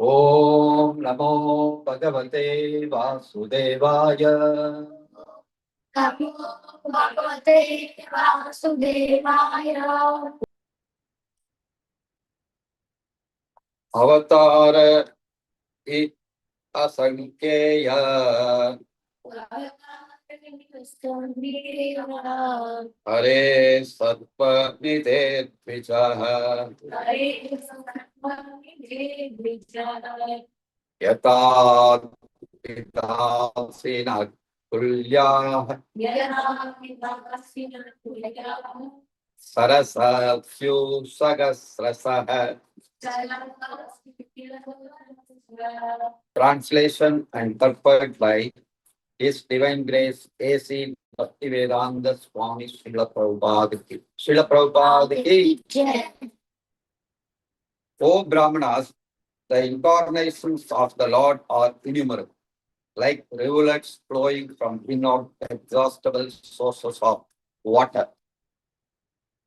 Om Namo Bhagavate Vasudevaya. Namo Bhagavate Vasudevaya. Avatara I Asankheya. Hare Sattva Nidhe Vijaha. Yata Pitasina Kulya. Sarasatsu Sagasrasaha. Translation and purport by His Divine Grace A.C. Bhaktivedanta Swami Srila Prabhupada ki. Srila Prabhupada ki. O Brahmanas, the incarnations of the Lord are innumerable, like rivulets flowing from inexhaustible sources of water.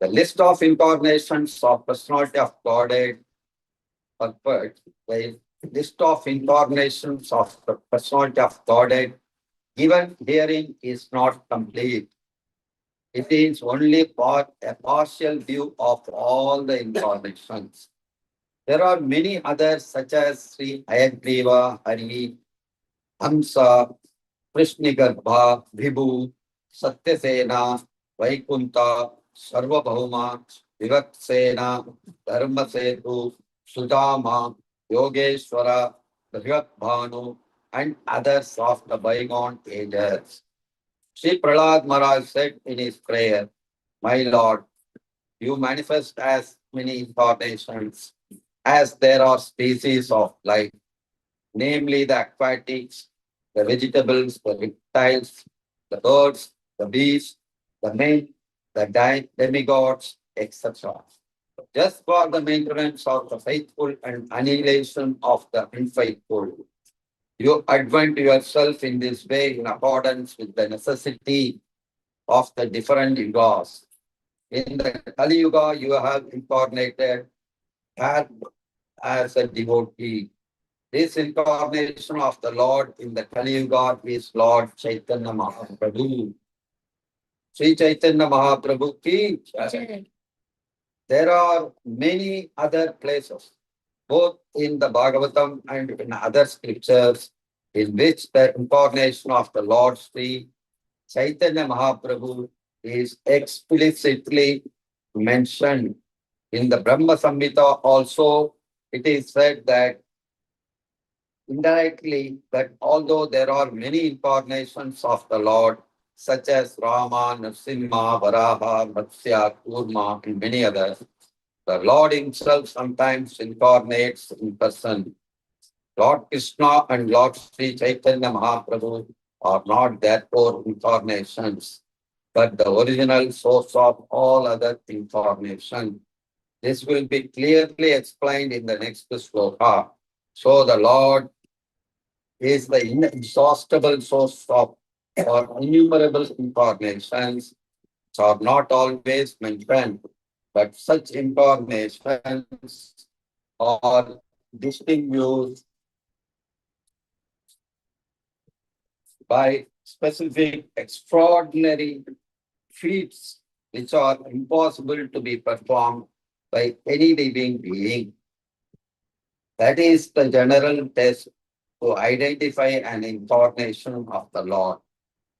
The list of incarnations of personality of Godhead, purport, the list of incarnations of the personality of Godhead given herein is not complete. It is only a partial view of all the incarnations. There are many others such as Sri Hayagriva, Hari, Hamsa, Krishnigarbha, Vibhu, Satyasena, Vaikunta, Sarvabhauma, Vivaksena, Dharmasetu, Sudama, Yogeshwara, Bhanu, and others of the bygone ages. Sri Prahlad Maharaj said in his prayer, "My Lord, you manifest as many incarnations as there are species of life, namely the aquatics, the vegetables, the reptiles, the birds, the beasts, the men, the demigods, etc. Just for the maintenance of the faithful and annihilation of the unfaithful. You advent yourself in this way in accordance with the necessity of the different yugas. In the Kali Yuga, you have incarnated as a devotee. This incarnation of the Lord in the Kali Yuga is Lord Chaitanya Mahaprabhu. Sri Chaitanya Mahaprabhu ki jai. There are many other places, both in the Bhagavatam and in other scriptures, in which the incarnation of the Lord Sri Chaitanya Mahaprabhu is explicitly mentioned. In the Brahma Samhita also, it is said that indirectly that although there are many incarnations of the Lord, such as Rama, Nrsimha, Varaha, Matsya, Kurma, and many others, the Lord himself sometimes incarnates in person. Lord Krishna and Lord Sri Chaitanya Mahaprabhu are not therefore incarnations, but the original source of all other incarnations. This will be clearly explained in the next sloka. So the Lord is the inexhaustible source of or innumerable incarnations, which are not always mentioned, but such incarnations are distinguished by specific extraordinary feats which are impossible to be performed by any living being. That is the general test to identify an incarnation of the Lord,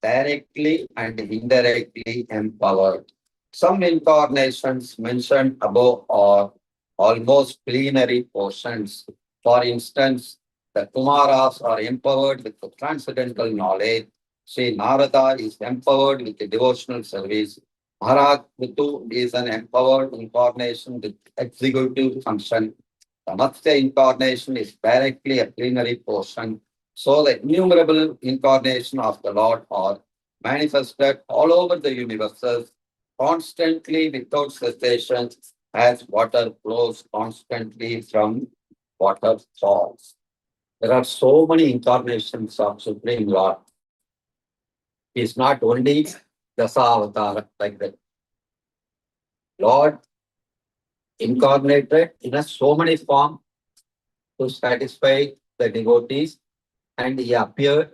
directly and indirectly empowered. Some incarnations mentioned above are almost plenary portions. For instance, the Kumaras are empowered with the transcendental knowledge. Sri Narada is empowered with the devotional service. Maharaj Prithu is an empowered incarnation with executive function. The Matsya incarnation is directly a plenary portion. So the innumerable incarnation of the Lord are manifested all over the universes, constantly without cessation, as water flows constantly from waterfalls. There are so many incarnations of Supreme Lord. He is not only Dasavatara like that. Lord incarnated in a so many forms to satisfy the devotees, and he appeared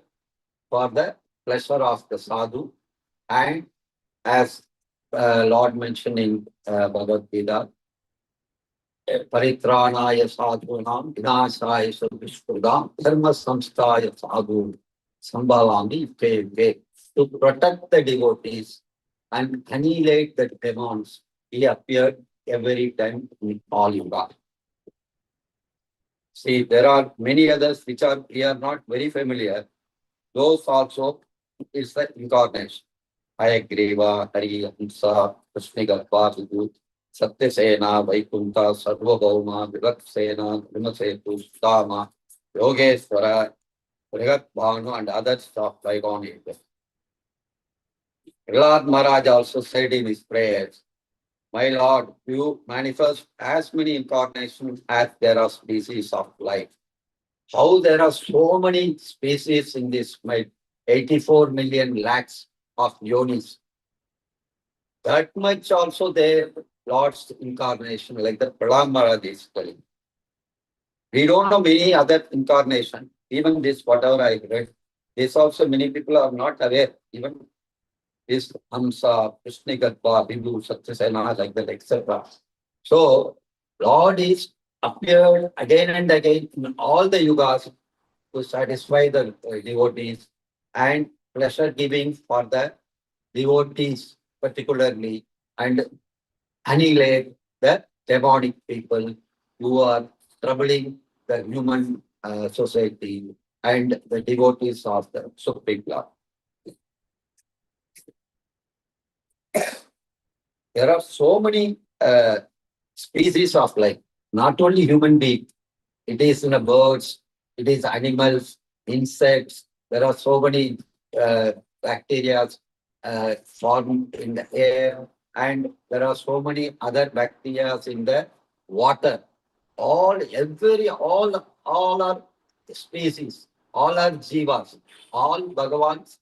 for the pleasure of the sadhu. And as Lord mentioned in Bhagavad Gita, Paritranaya sadhunam vinashaya dushkridam dharma samstaya sadhu sambhavami te. To protect the devotees and annihilate the demons, he appeared every time in all yuga. See, there are many others which are we are not very familiar. Those also is the incarnation. Ayagriva, Hari, Hamsa, Krishnigatva, Vidut, Satyasena, Vaikunta, Sarvabhauma, Vivatsena, Vimasetu, Dama, Yogeshwara, Brihat Bhanu, and others of bygone ages. Prahlad Maharaj also said in his prayers, my Lord, you manifest as many incarnations as there are species of life. How there are so many species in this 84 million lakhs of yonis. That much also their Lord's incarnation, like the Prahlad Maharaj is telling. We don't know many other incarnation. Even this, whatever I read, this also many people are not aware. Even this Hamsa, Krishnigatva, Hindu, Satyasena, like that, etc. So, Lord is appeared again and again in all the yugas to satisfy the devotees and pleasure giving for the devotees particularly, and annihilate the demonic people who are troubling the human society and the devotees of the Supreme Lord. There are so many species of life, not only human beings. It is in the birds, it is animals, insects. There are so many bacteria formed in the air, and there are so many other bacteria in the water. All are species, all are jivas, all Bhagavan's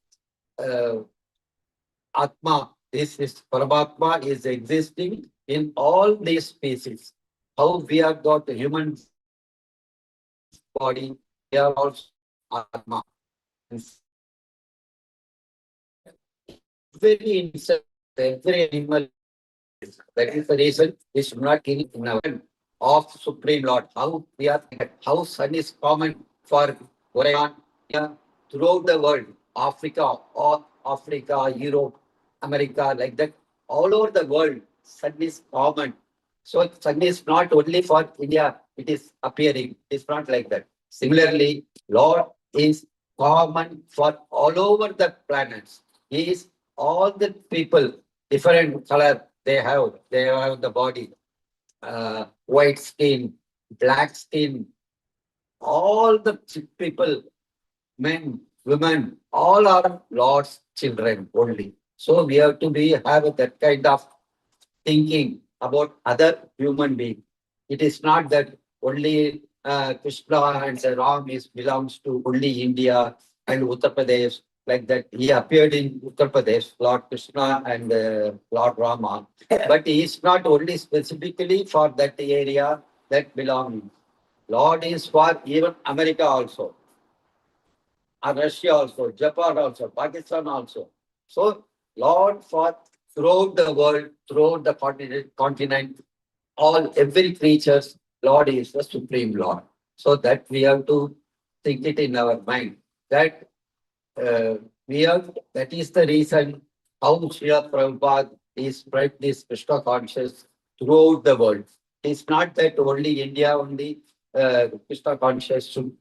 Atma. This is Paramatma is existing in all these species. How we have got the human body, we are also Atma. Every insect, every animal. That is the reason we should not kill in our of Supreme Lord. How we are, how sun is common for Goregaon throughout the world, Africa, Europe, America, like that, all over the world, sun is common. So sun is not only for India, it is appearing. It's not like that. Similarly, Lord is common for all over the planets. He is all the people, different color they have the body, white skin, black skin, all the people, men, women, all are Lord's children only. So we have to have that kind of thinking about other human beings. It is not that only Krishna and Ram belongs to only India and Uttar Pradesh, like that. He appeared in Uttar Pradesh, Lord Krishna and Lord Rama. But he is not only specifically for that area that belongs. Lord is for even America also, Russia also, Japan also, Pakistan also. So Lord for throughout the world, throughout the continent, every creatures, Lord is the Supreme Lord. So that we have to think it in our mind. That that is the reason how Srila Prabhupada is spread this Krishna conscious throughout the world. It's not that only India, only Krishna conscious should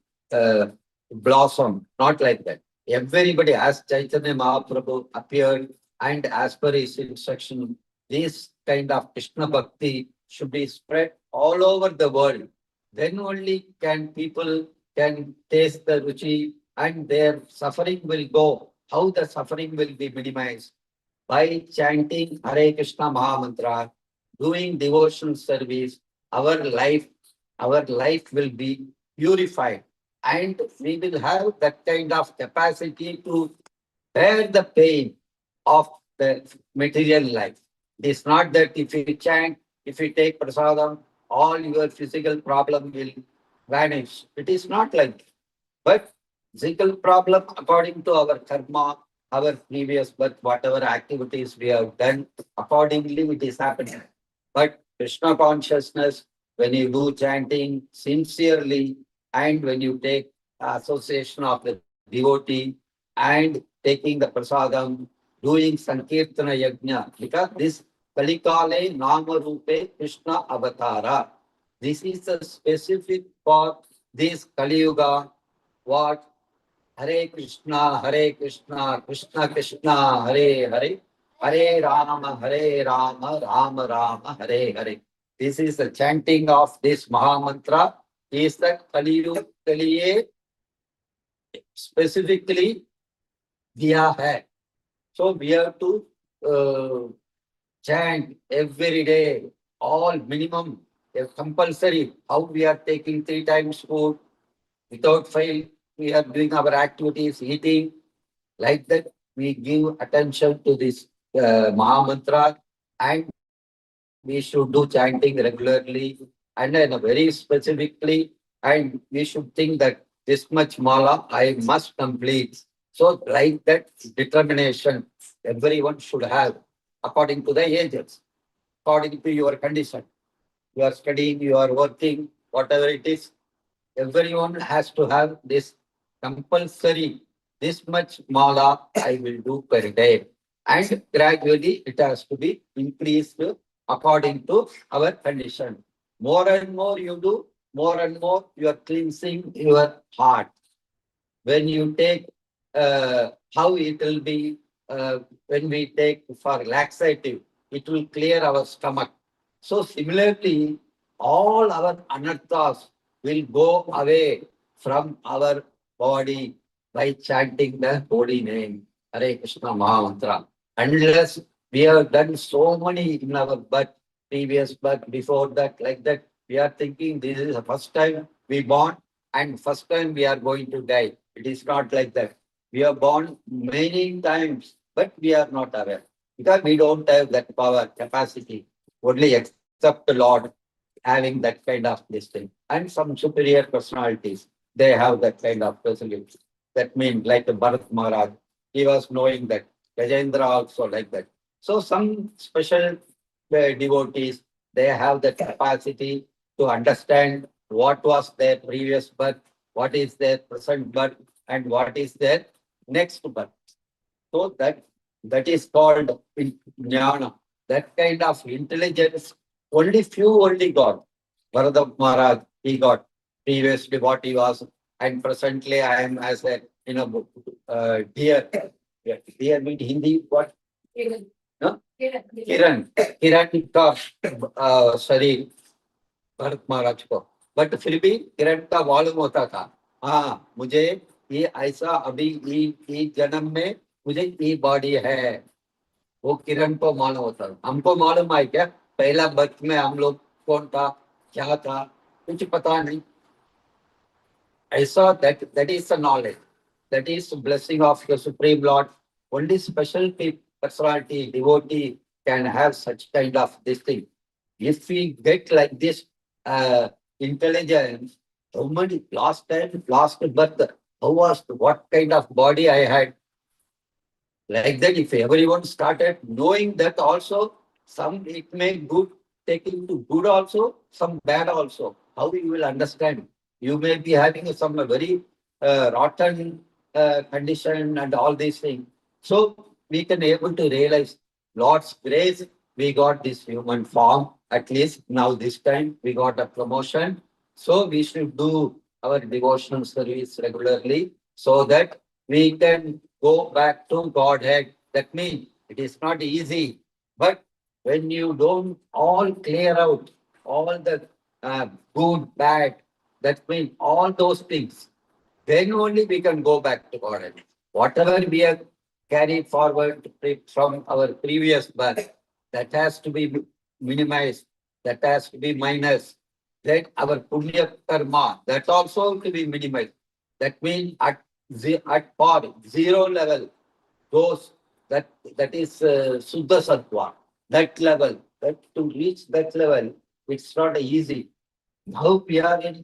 blossom, not like that. Everybody, as Chaitanya Mahaprabhu appeared, and as per his instruction, this kind of Krishna Bhakti should be spread all over the world. Then only can people can taste the ruchi and their suffering will go. How the suffering will be minimized? By chanting Hare Krishna Mahamantra, doing devotional service, our life will be purified. And we will have that kind of capacity to bear the pain of the material life. It is not that if you chant, if you take prasadam, all your physical problem will vanish. It is not like that. But physical problem according to our karma, our previous birth, whatever activities we have done, accordingly it is happening. But Krishna consciousness, when you do chanting sincerely and when you take association of the devotee and taking the prasadam, doing Sankirtana Yajna, because this Kalikale Nama Rupe Krishna Avatara. This is the specific for this Kali Yuga. What? Hare Krishna, Krishna Krishna, Hare Hare, Hare Rama, Rama Rama, Hare Hare. This is the chanting of this Maha Mantra. Is the Kali Yuga के लिए specifically दिया है. So we have to chant every day, all minimum, compulsory. How we are taking 3 times food without fail, we are doing our activities, eating, like that. We give attention to this Maha Mantra and we should do chanting regularly and then very specifically, and we should think that this much mala I must complete. So like that determination everyone should have according to the ages, according to your condition. You are studying, you are working, whatever it is, everyone has to have this compulsory, this much mala I will do per day. And gradually it has to be increased according to our condition. More and more you do, more and more you are cleansing your heart. When you take, how it will be, when we take for laxative, it will clear our stomach. So similarly, all our anarthas will go away from our body by chanting the holy name, Hare Krishna Mahamantra. Unless we have done so many in our birth, previous birth, before that, like that, we are thinking this is the first time we born and first time we are going to die. It is not like that. We are born many times, but we are not aware because we don't have that power, capacity. Only except the Lord having that kind of this thing. And some superior personalities, they have that kind of facility. That means like the Bharat Maharaj, he was knowing that. Gajendra also like that. So some special devotees, they have the capacity to understand what was their previous birth, what is their present birth, and what is their next birth. So that is called jnana. That kind of intelligence, only few only got. Bharata Maharaj, he got previously what he was, and presently I am as a deer. Deer means Hindi what? No? Kiran. Kiran का शरीर भरत महाराज को, but फिर भी किरण का मालूम होता था. हाँ, मुझे ये ऐसा अभी ये जन्म में मुझे ये बॉडी है, वो किरण को मालूम होता था. हमको मालूम है क्या पहला बर्थ में हम लोग कौन था, क्या था, कुछ पता नहीं. ऐसा that is the knowledge, that is the blessing of the Supreme Lord. Only special personality, devotee can have such kind of this thing. If we get like this intelligence, how many last birth, how was, what kind of body I had, like that, if everyone started knowing that also, some it may good, taking to good also, some bad also. How you will understand? You may be having some very rotten condition and all these things. So we can able to realize Lord's grace, we got this human form. At least now this time we got a promotion. So we should do our devotional service regularly so that we can go back to Godhead. That means it is not easy. But when you don't all clear out all the good, bad, that means all those things, then only we can go back to Godhead. Whatever we have carried forward from our previous birth, that has to be minimized, that has to be minus. Then our punya karma, that also to be minimized. That means at par, zero level, those that is Suddha Sattva, that level, that to reach that level, it's not easy. Now we are in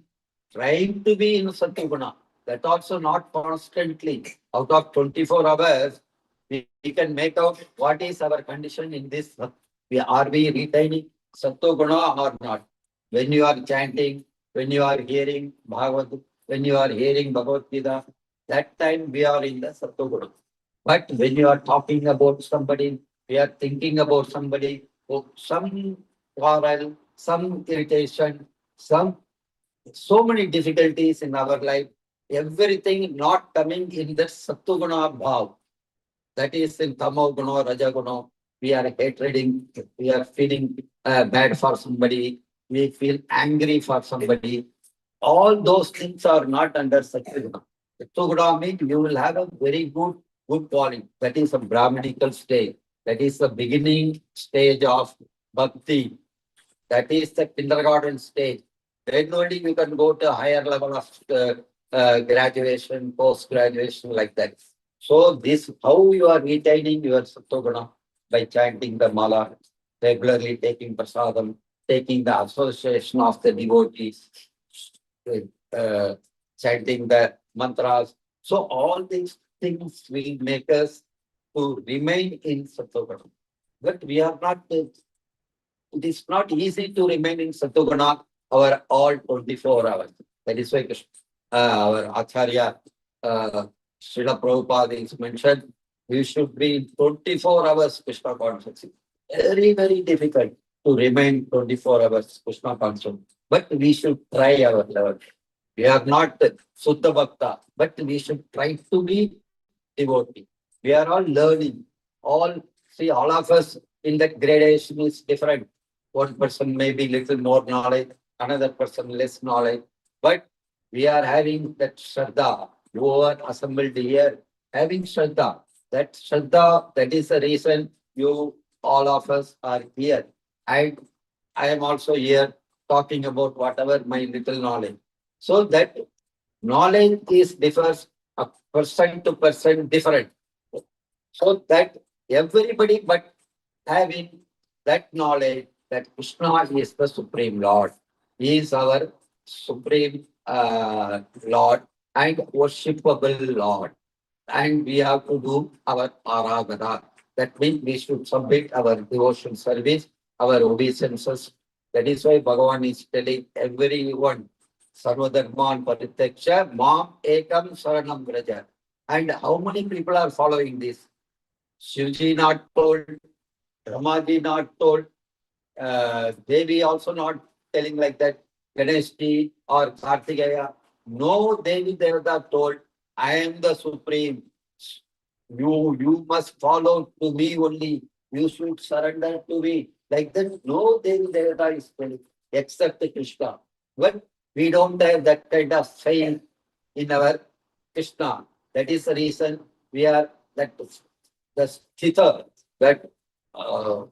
trying to be in Satyaguna. That also not constantly. Out of 24 hours, we can make out what is our condition in this. Are we retaining Satyaguna or not? When you are chanting, when you are hearing Bhagavad, when you are hearing Bhagavad Gita, that time we are in the Satyaguna. But when you are talking about somebody, we are thinking about somebody, some quarrel, some irritation, some so many difficulties in our life, everything not coming in the Sattuguna bhav. That is in Tamoguna, Rajaguna. We are hatreding, we are feeling bad for somebody, we feel angry for somebody. All those things are not under Sattuguna. Sattuguna means you will have a very good quality. That is a Brahmanical stage. That is the beginning stage of bhakti. That is the kindergarten stage. Then only you can go to a higher level of graduation, post-graduation, like that. So this, how you are retaining your Sattoguna by chanting the mala, regularly taking prasadam, taking the association of the devotees, uh, chanting the mantras. So all these things will make us to remain in Sattoguna. But we are not it is not easy to remain in Satoguna our all 24 hours. That is why our Acharya Srila Prabhupada is mentioned, we should be in 24 hours Krishna consciousness. Very, very difficult to remain 24 hours Krishna conscious. But we should try our level. We are not Sutta Bhakta, but we should try to be devotee. We are all learning. All of us in that gradation is different. One person may be little more knowledge, another person less knowledge. But we are having that Shraddha. You are assembled here having Shraddha. That Shraddha, that is the reason you, all of us are here. I am also here talking about whatever my little knowledge. So that knowledge is differs a person to person different. So that everybody but having that knowledge that Krishna is the Supreme Lord. He is our Supreme Lord and worshipable Lord. And we have to do our aradhana. That means we should submit our devotion service, our obeisances. That is why Bhagavan is telling everyone, Sarvadharman Parityaksha, Mam Ekam Saranam Vraja. And how many people are following this? Shivji not told, Ramaji not told, Devi also not telling like that, Ganeshji or Kartikeya. No Devi Devata told, I am the Supreme. You must follow to me only. You should surrender to me. Like that, no Devi Devata is telling, except Krishna. But we don't have that kind of faith in our Krishna. That is the reason we are that the sthita, that uh,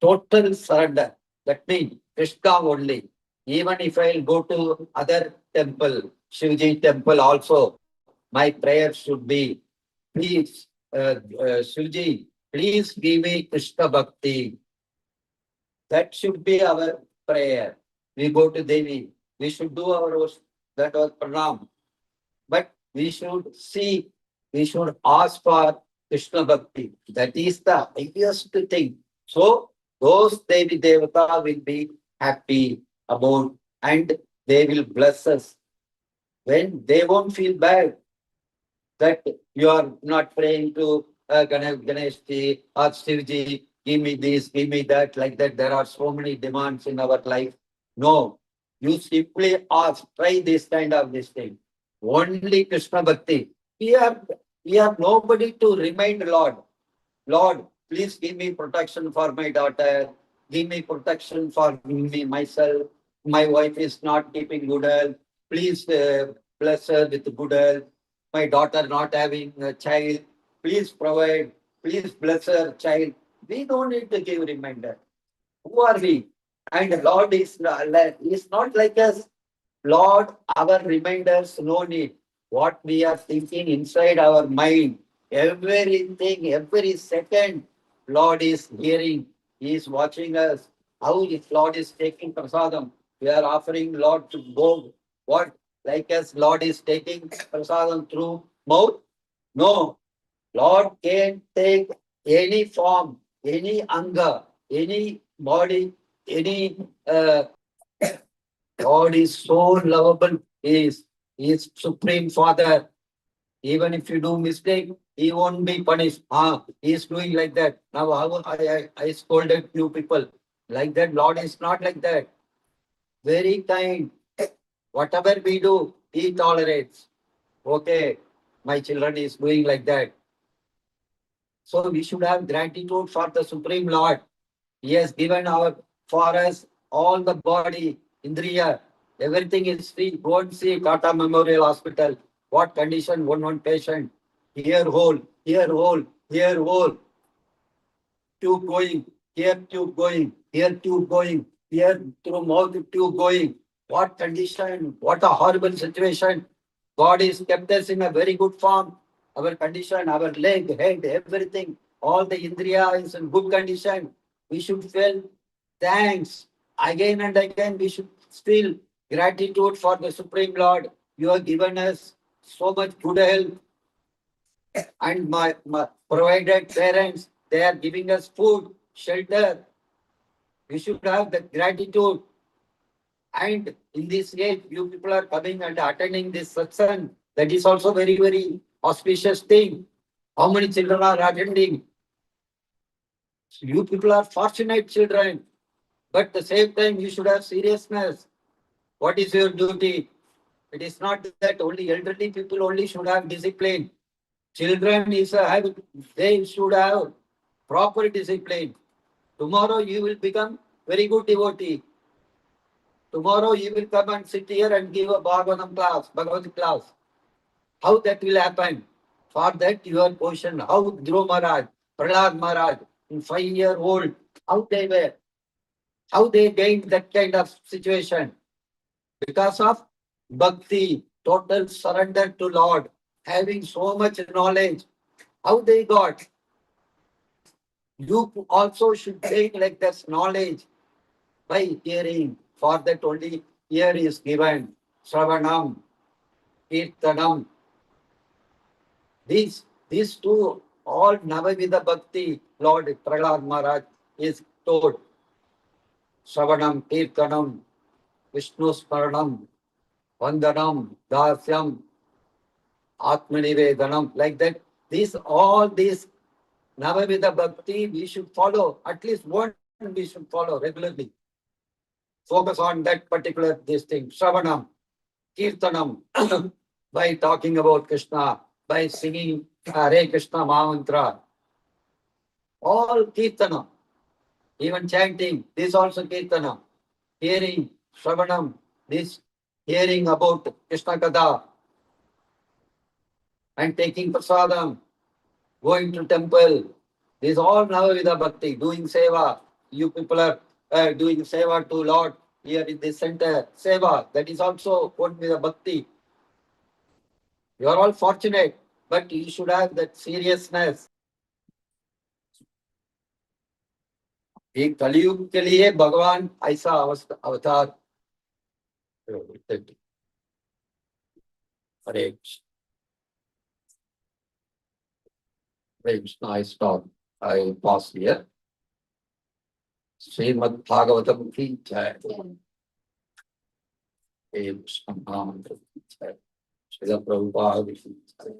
total surrender. That means Krishna only. Even if I go to other temple, Shivji temple also, my prayer should be, please, Shivji, please give me Krishna Bhakti. That should be our prayer. We go to Devi, we should do our that was pranam. But we should see, we should ask for Krishna Bhakti. That is the highest thing. So those Devi Devata will be happy about and they will bless us. When they won't feel bad that you are not praying to Ganeshji or Shivji, give me this, give me that, like that. There are so many demands in our life. No, you simply ask, try this kind of this thing. Only Krishna Bhakti. We have nobody to remind Lord. Lord, please give me protection for my daughter. Give me protection for me, myself. My wife is not keeping good health. Please bless her with good health. My daughter not having a child. Please provide. Please bless her child. We don't need to give reminder. Who are we? And Lord is not like us. Lord, our reminders, no need. What we are thinking inside our mind, everything, every second, Lord is hearing, He is watching us. How if Lord is taking prasadam, we are offering Lord to go. What? Like as Lord is taking prasadam through mouth? No. Lord can take any form, any anga, any body, any God is so lovable. He is Supreme Father. Even if you do mistake, he won't be punished. He is doing like that. Now I scolded few people. Like that, Lord is not like that. Very kind. Whatever we do, he tolerates. Okay, my children is doing like that. So we should have gratitude for the Supreme Lord. He has given our for us all the body, Indriya, everything is free. Go and see Tata Memorial Hospital. What condition? One patient. Here hole, here hole, here hole. Tube going, here tube going, here tube going, here through mouth tube going. What condition? What a horrible situation. God is kept us in a very good form. Our condition, our leg, head, everything, all the Indriya is in good condition. We should feel thanks. Again and again, we should feel gratitude for the Supreme Lord. You have given us so much good health and my provided parents, they are giving us food, shelter. We should have the gratitude. And in this age, you people are coming and attending this satsang. That is also very, very auspicious thing. How many children are attending? You people are fortunate children. But at the same time, you should have seriousness. What is your duty? It is not that only elderly people only should have discipline. Children is a habit. They should have proper discipline. Tomorrow you will become very good devotee. Tomorrow you will come and sit here and give a Bhagavatam class, Bhagavad class. How that will happen? For that your question, how Dhruv Maharaj, Prahlad Maharaj, in 5-year-old, how they were, how they gained that kind of situation? Because of bhakti, total surrender to Lord, having so much knowledge. How they got? You also should take like this knowledge by hearing. For that only ear is given. Sravanam, Kirtanam. These two, all Navavida Bhakti, Lord Prahlad Maharaj is told. Sravanam, Kirtanam, Vishnu Smaranam, Vandanam, Dasyam, Atmanivedanam, like that. These Navavida Bhakti we should follow. At least one we should follow regularly. Focus on that particular this thing. Shravanam, Kirtanam, by talking about Krishna, by singing Hare Krishna Mahamantra. All Kirtanam, even chanting, this also Kirtanam. Hearing, Shravanam, this hearing about Krishna Katha and taking prasadam, going to temple. This is all Navavida Bhakti, doing seva. You people are doing seva to Lord here in this center. Seva, that is also one with a bhakti. You are all fortunate, but you should have that seriousness. ये कलयुग के लिए भगवान ऐसा अवतार हरे Krishna, I stop. I pause here. Srimad Bhagavatam ki jai. Krishna Mahamantra ki jai. Srila Prabhupada ki jai.